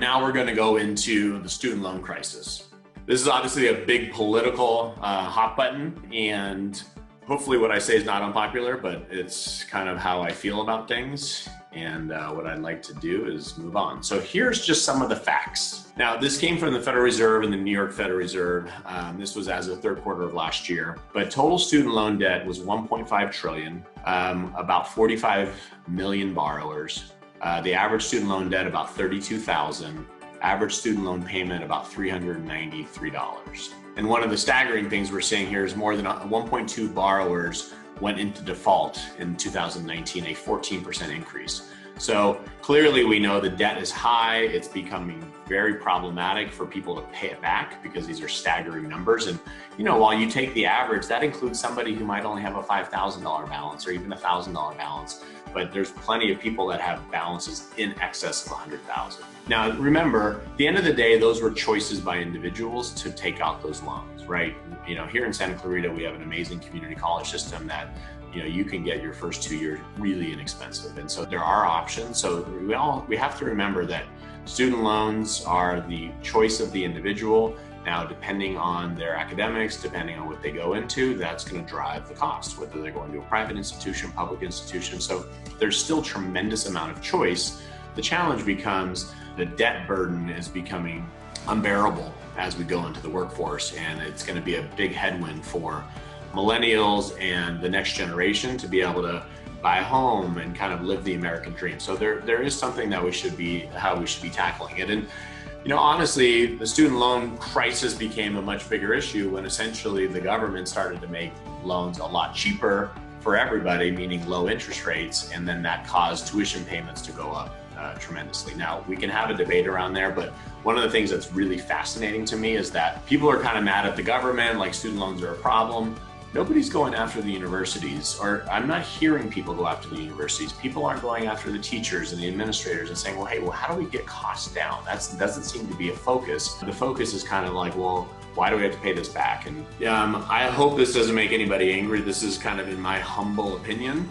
Now we're going to go into the student loan crisis. This is obviously a big political hot button, and hopefully what I say is not unpopular, but it's kind of how I feel about things. And what I'd like to do is move on. So here's just some of the facts. Now, this came from the Federal Reserve and the New York Federal Reserve. This was as of third quarter of last year. But total student loan debt was 1.5 trillion, about 45 million borrowers. The average student loan debt about 32,000. Average student loan payment about $393. And one of the staggering things we're seeing here is more than 1.2 borrowers went into default in 2019, a 14% increase. So clearly we know the debt is high. It's becoming very problematic for people to pay it back because these are staggering numbers. And while you take the average, that includes somebody who might only have a $5,000 balance or even a $1,000 balance. But there's plenty of people that have balances in excess of 100,000. Now, remember, at the end of the day, those were choices by individuals to take out those loans, right? Here in Santa Clarita, we have an amazing community college system that you can get your first 2 years really inexpensive. And so there are options. So we have to remember that student loans are the choice of the individual. Now, depending on their academics, depending on what they go into, that's going to drive the cost, whether they're going to a private institution, public institution. So there's still tremendous amount of choice. The challenge becomes the debt burden is becoming unbearable as we go into the workforce, and it's going to be a big headwind for millennials and the next generation to be able to buy a home and kind of live the American dream. So there is something that we should be tackling it. And honestly, the student loan crisis became a much bigger issue when essentially the government started to make loans a lot cheaper for everybody, meaning low interest rates, and then that caused tuition payments to go up tremendously. Now, we can have a debate around there, but one of the things that's really fascinating to me is that people are kind of mad at the government, like student loans are a problem. Nobody's going after the universities, or I'm not hearing people go after the universities. People aren't going after the teachers and the administrators and saying, well, hey, how do we get costs down? That doesn't seem to be a focus. The focus is kind of like, well, why do we have to pay this back? And I hope this doesn't make anybody angry. This is kind of in my humble opinion.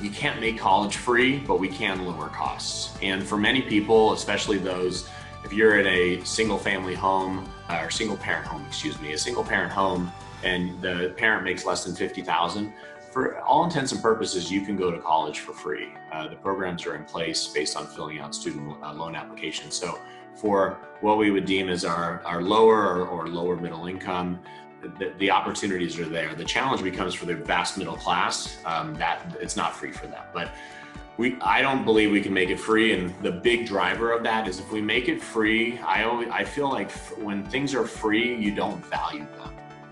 You can't make college free, but we can lower costs. And for many people, especially those, if you're in a single family home, or single parent home, a single parent home, and the parent makes less than $50,000, for all intents and purposes, you can go to college for free. The programs are in place based on filling out student loan applications. So for what we would deem as our lower or lower middle income, the opportunities are there. The challenge becomes for the vast middle class, that it's not free for them. But I don't believe we can make it free, and the big driver of that is if we make it free, I feel like when things are free, you don't value them.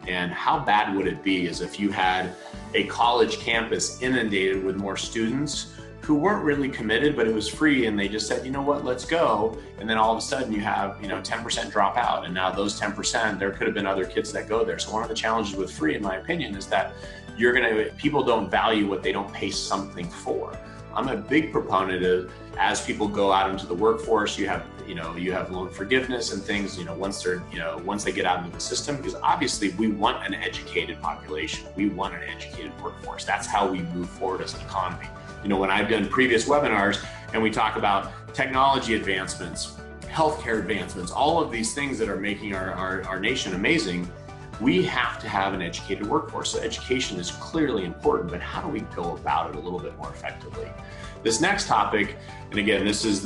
And how bad would it be is if you had a college campus inundated with more students who weren't really committed, but it was free, and they just said, you know what, let's go. And then all of a sudden you have 10% drop out, and now those 10%, there could have been other kids that go there. So one of the challenges with free, in my opinion, is that people don't value what they don't pay something for. I'm a big proponent of, as people go out into the workforce, you have loan forgiveness and things, once they get out into the system, because obviously we want an educated population. We want an educated workforce. That's how we move forward as an economy. When I've done previous webinars and we talk about technology advancements, healthcare advancements, all of these things that are making our nation amazing, we have to have an educated workforce. So education is clearly important, but how do we go about it a little bit more effectively? This next topic, and again,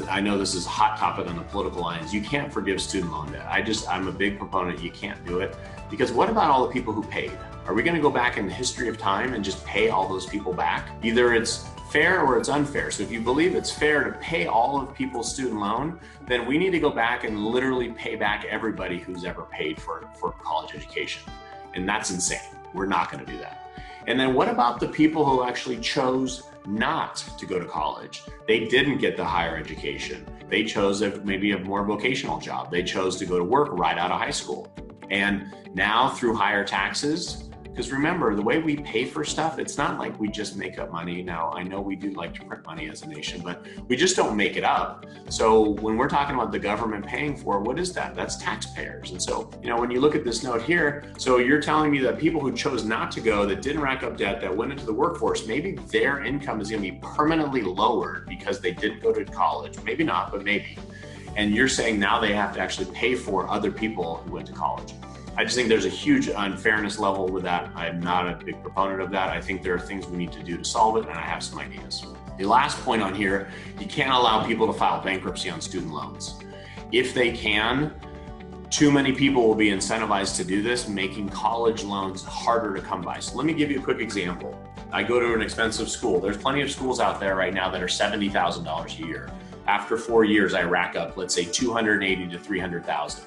I know this is a hot topic on the political lines. You can't forgive student loan debt. I'm a big proponent. You can't do it, because what about all the people who paid? Are we going to go back in the history of time and just pay all those people back? Either it's fair or it's unfair. So if you believe it's fair to pay all of people's student loan, then we need to go back and literally pay back everybody who's ever paid for college education. And that's insane. We're not going to do that. And then what about the people who actually chose not to go to college? They didn't get the higher education. They chose maybe a more vocational job. They chose to go to work right out of high school. And now through higher taxes, because remember, the way we pay for stuff, it's not like we just make up money. Now, I know we do like to print money as a nation, but we just don't make it up. So when we're talking about the government paying for, what is that? That's taxpayers. And so, when you look at this note here, so you're telling me that people who chose not to go, that didn't rack up debt, that went into the workforce, maybe their income is going to be permanently lowered because they didn't go to college. Maybe not, but maybe. And you're saying now they have to actually pay for other people who went to college. I just think there's a huge unfairness level with that. I'm not a big proponent of that. I think there are things we need to do to solve it, and I have some ideas. The last point on here, you can't allow people to file bankruptcy on student loans. If they can, too many people will be incentivized to do this, making college loans harder to come by. So let me give you a quick example. I go to an expensive school. There's plenty of schools out there right now that are $70,000 a year. After 4 years, I rack up, let's say, $280,000 to $300,000.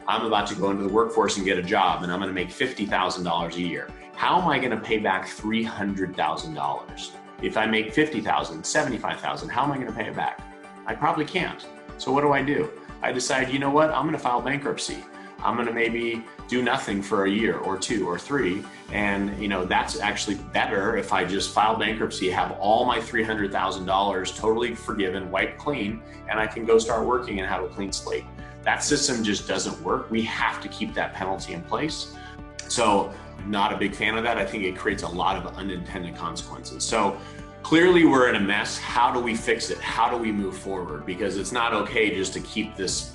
I'm about to go into the workforce and get a job, and I'm going to make $50,000 a year. How am I going to pay back $300,000? If I make $50,000, $75,000, how am I going to pay it back? I probably can't. So what do? I decide, you know what? I'm going to file bankruptcy. I'm going to maybe do nothing for a year or 2 or 3. And that's actually better if I just file bankruptcy, have all my $300,000 totally forgiven, wiped clean, and I can go start working and have a clean slate. That system just doesn't work. We have to keep that penalty in place. So not a big fan of that. I think it creates a lot of unintended consequences. So clearly we're in a mess. How do we fix it? How do we move forward? Because it's not okay just to keep this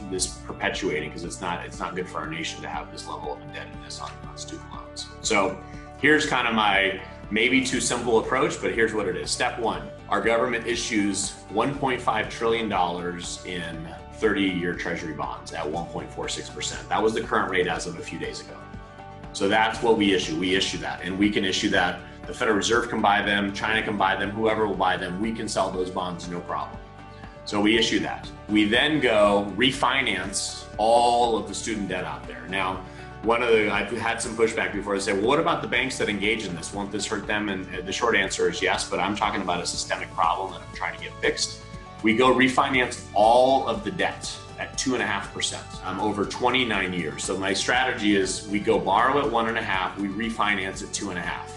perpetuating, because it's not good for our nation to have this level of indebtedness on student loans. So here's kind of my maybe too simple approach, but here's what it is. Step 1, our government issues $1.5 trillion in 30-year treasury bonds at 1.46%. That was the current rate as of a few days ago. So that's what we issue. We issue that, and we can issue that. The Federal Reserve can buy them, China can buy them, whoever will buy them, we can sell those bonds, no problem. So we issue that. We then go refinance all of the student debt out there. Now, I've had some pushback before. They say, well, what about the banks that engage in this? Won't this hurt them? And the short answer is yes, but I'm talking about a systemic problem that I'm trying to get fixed. We go refinance all of the debt at 2.5% over 29 years. So my strategy is we go borrow at 1.5, we refinance at 2.5.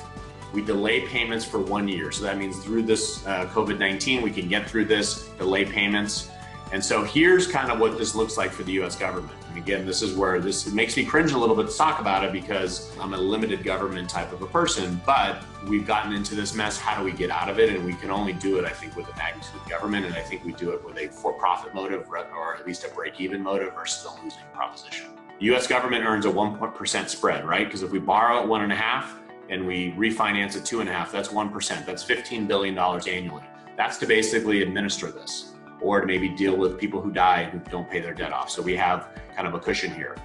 We delay payments for 1 year. So that means through this COVID-19, we can get through this, delay payments. And so here's kind of what this looks like for the US government. And again, this is where it makes me cringe a little bit to talk about it, because I'm a limited government type of a person, but we've gotten into this mess. How do we get out of it? And we can only do it, I think, with a magnitude of government. And I think we do it with a for-profit motive, or at least a break-even motive, versus a losing proposition. The US government earns a 1% spread, right? Because if we borrow at 1.5 and we refinance at 2.5, that's 1%. That's $15 billion annually. That's to basically administer this, or to maybe deal with people who die who don't pay their debt off. So we have kind of a cushion here.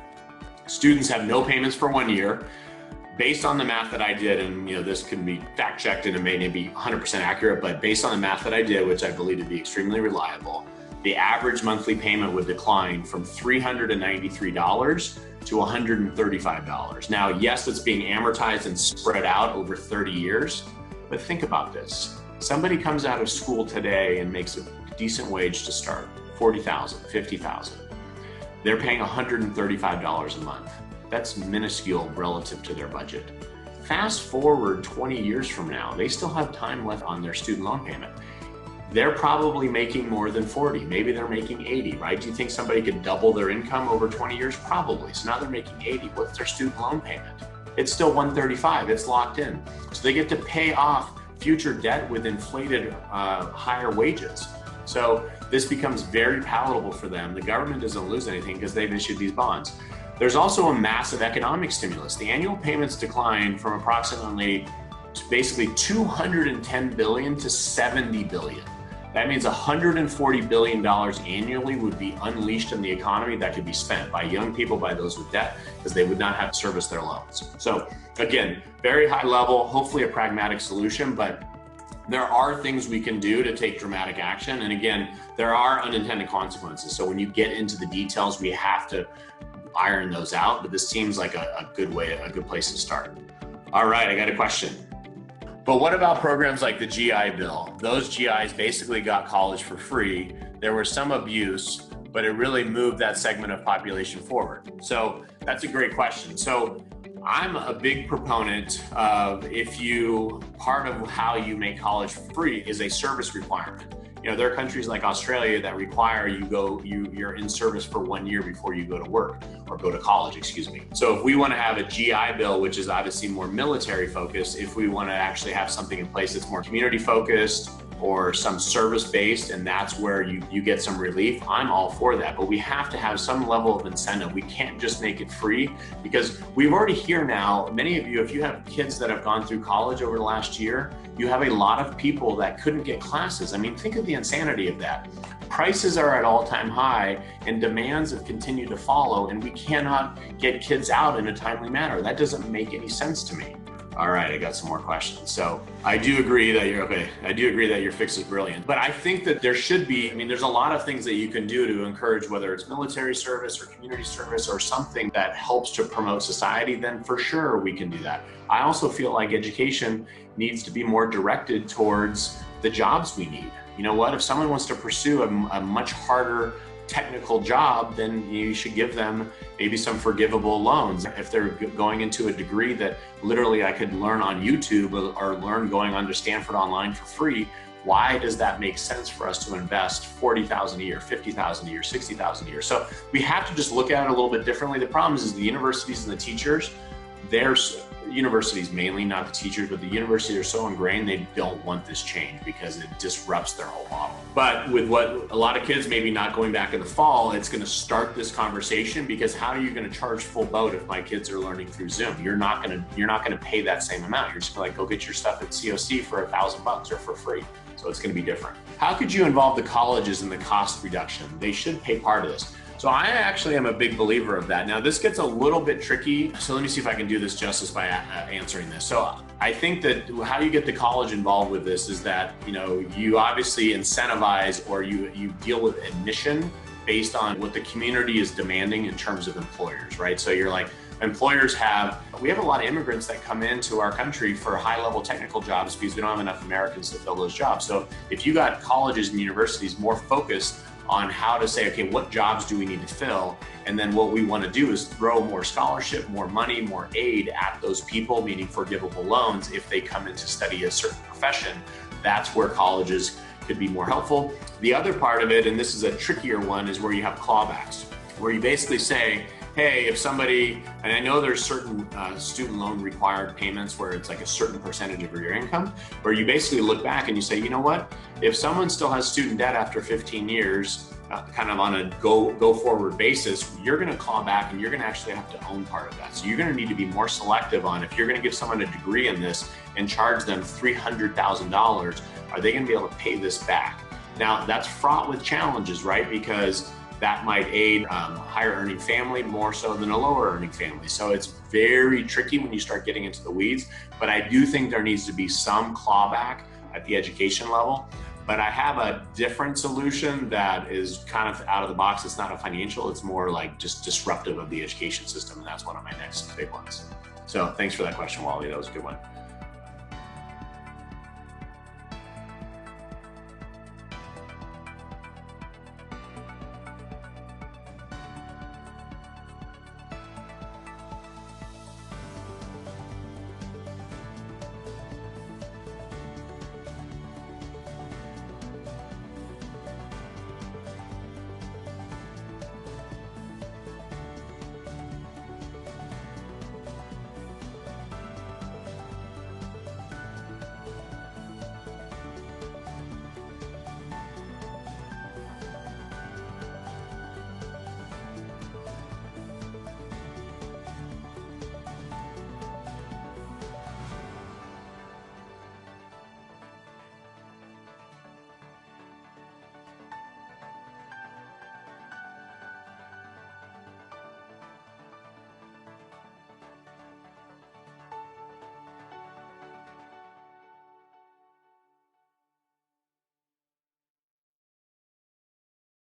Students have no payments for 1 year. Based on the math that I did, and this can be fact checked and it may not be 100% accurate, but based on the math that I did, which I believe to be extremely reliable, the average monthly payment would decline from $393 to $135. Now, yes, it's being amortized and spread out over 30 years, but think about this. Somebody comes out of school today and makes a decent wage to start, $40,000, $50,000. They're paying $135 a month. That's minuscule relative to their budget. Fast forward 20 years from now, they still have time left on their student loan payment. They're probably making more than 40. Maybe they're making 80, right? Do you think somebody could double their income over 20 years? Probably. So now they're making 80. What's their student loan payment? It's still 135. It's locked in. So they get to pay off future debt with inflated higher wages. So this becomes very palatable for them. The government doesn't lose anything because they've issued these bonds. There's also a massive economic stimulus. The annual payments decline from approximately basically $210 billion to $70 billion. That means $140 billion annually would be unleashed in the economy that could be spent by young people, by those with debt, because they would not have to service their loans. So again, very high level, hopefully a pragmatic solution, but there are things we can do to take dramatic action. And again, there are unintended consequences. So when you get into the details, we have to iron those out, but this seems like a good place to start. All right, I got a question. But what about programs like the GI Bill? Those GIs basically got college for free. There was some abuse, but it really moved that segment of population forward. So that's a great question. So I'm a big proponent of part of how you make college free is a service requirement. There are countries like Australia that require you're in service for 1 year before you go to work or go to college, excuse me. So if we want to have a GI Bill, which is obviously more military focused, if we want to actually have something in place that's more community focused, or some service-based, and that's where you get some relief, I'm all for that. But we have to have some level of incentive. We can't just make it free, because we've already here now, many of you, if you have kids that have gone through college over the last year, you have a lot of people that couldn't get classes. I mean, think of the insanity of that. Prices are at all-time high and demands have continued to follow, and we cannot get kids out in a timely manner. That doesn't make any sense to me. All right, I got some more questions. So I do agree that your fix is brilliant, but I think that there should be, I mean, there's a lot of things that you can do to encourage, whether it's military service or community service or something that helps to promote society, then for sure we can do that. I also feel like education needs to be more directed towards the jobs we need. You know what, if someone wants to pursue a much harder technical job, then you should give them maybe some forgivable loans. If they're going into a degree that literally I could learn on YouTube or learn going on to Stanford online for free, why does that make sense for us to invest $40,000 a year, $50,000 a year, $60,000 a year? So we have to just look at it a little bit differently. The problem is the universities and the teachers, universities mainly, not the teachers, but the universities are so ingrained, they don't want this change because it disrupts their whole model. But with what a lot of kids maybe not going back in the fall, it's going to start this conversation, because how are you going to charge full boat if my kids are learning through Zoom? You're not going to pay that same amount. You're just going to go get your stuff at COC for $1,000 or for free. So it's going to be different. How could you involve the colleges in the cost reduction? They should pay part of this. So I actually am a big believer of that. Now this gets a little bit tricky, so let me see if I can do this justice by answering this. So I think that how you get the college involved with this is that, you know, you obviously incentivize, or you deal with admission based on what the community is demanding in terms of employers, right? So you're like, we have a lot of immigrants that come into our country for high-level technical jobs because we don't have enough Americans to fill those jobs. So if you got colleges and universities more focused on how to say, okay, what jobs do we need to fill? And then what we want to do is throw more scholarship, more money, more aid at those people, meaning forgivable loans if they come in to study a certain profession. That's where colleges could be more helpful. The other part of it, and this is a trickier one, is where you have clawbacks, where you basically say, hey, if somebody, and I know there's certain student loan required payments where it's like a certain percentage of your income, where you basically look back and you say, you know what, if someone still has student debt after 15 years, kind of on a go forward basis, you're going to claw back and you're going to actually have to own part of that. So you're going to need to be more selective on, if you're going to give someone a degree in this and charge them $300,000, are they going to be able to pay this back? Now that's fraught with challenges, right? Because that might aid higher earning family more so than a lower earning family. So it's very tricky when you start getting into the weeds, but I do think there needs to be some clawback at the education level. But I have a different solution that is kind of out of the box. It's not a financial, it's more like just disruptive of the education system. And that's one of my next big ones. So thanks for that question, Wally. That was a good one.